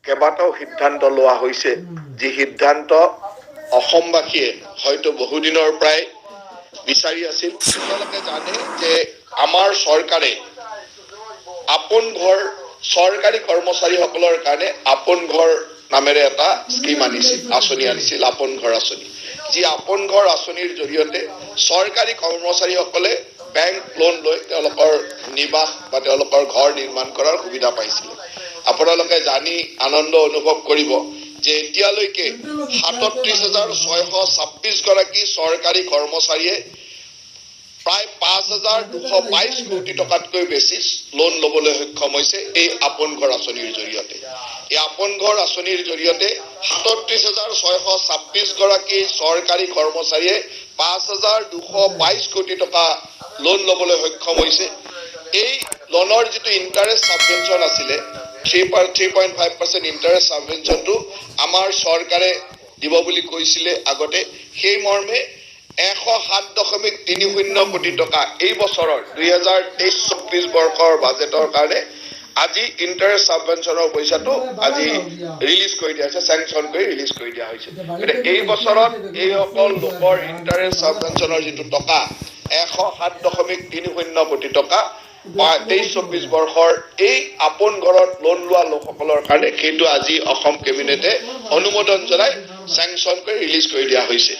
কেইবাটাও সিদ্ধান্ত লোৱা হৈছে, যি সিদ্ধান্ত অসমবাসীয়ে হয়তো বহুদিনৰ পৰাই বিচাৰি আছিল। আপোনালোকে জানে যে আমাৰ চৰকাৰে আপোন ঘৰ চৰকাৰী কৰ্মচাৰীসকলৰ কাৰণে আপোন ঘৰ নামেৰে এটা স্কিম আনিছিল, আঁচনি আনিছিল, আপোন ঘৰ আঁচনি। যি আপোন ঘৰ আঁচনিৰ জৰিয়তে চৰকাৰী কৰ্মচাৰীসকলে বেংক লোন লৈ তেওঁলোকৰ নিবাস বা তেওঁলোকৰ ঘৰ নিৰ্মাণ কৰাৰ সুবিধা পাইছিল। আপোনালোকে জানি আনন্দ অনুভৱ কৰিব যে এতিয়ালৈকে ৩৭,৬২৬ গৰাকী চৰকাৰী কৰ্মচাৰীয়ে প্ৰায় ৫,২২২ কোটি টকাতকৈ বেছি লোন ল'বলৈ সক্ষম হৈছে এই আপোন ঘৰ আঁচনিৰ জৰিয়তে। এই আপোন ঘৰ আঁচনিৰ জৰিয়তে ৩৭,৬২৬ গৰাকী চৰকাৰী কৰ্মচাৰীয়ে ৫,২২২ কোটি টকা লোন ল'বলৈ সক্ষম হৈছে। এই লোনৰ যিটো ইণ্টাৰেষ্ট ছাবভেনশ্যন আছিলে 3.5% ইণ্টাৰেষ্ট ছাবভেনশ্যনটো আমাৰ চৰকাৰে দিব বুলি কৈছিলে আগতে। সেই মৰ্মে ১০৭.৩০ কোটি টকা এই বছৰৰ ২০২৩-২৪ বৰ্ষৰ বাজেটৰ কাৰণে আজি ইণ্টাৰেষ্ট ছাবভেনশ্যনৰ পইচাটো আজি ৰিলিজ কৰি দিয়া হৈছে, চেংচন কৰি ৰিলিজ কৰি দিয়া হৈছে। এই বছৰত এইসকল লোকৰ ইণ্টাৰেষ্ট ছাবভেনশ্যনৰ যিটো টকা ১০৭.৩০ কোটি টকা ২৩-২৪ বৰ্ষৰ এই আপোন ঘৰত লোন লোৱা লোকসকলৰ কাৰণে সেইটো আজি অসম কেবিনেটে অনুমোদন জনাই চেংচন কৰি ৰিলিজ কৰি দিয়া হৈছে।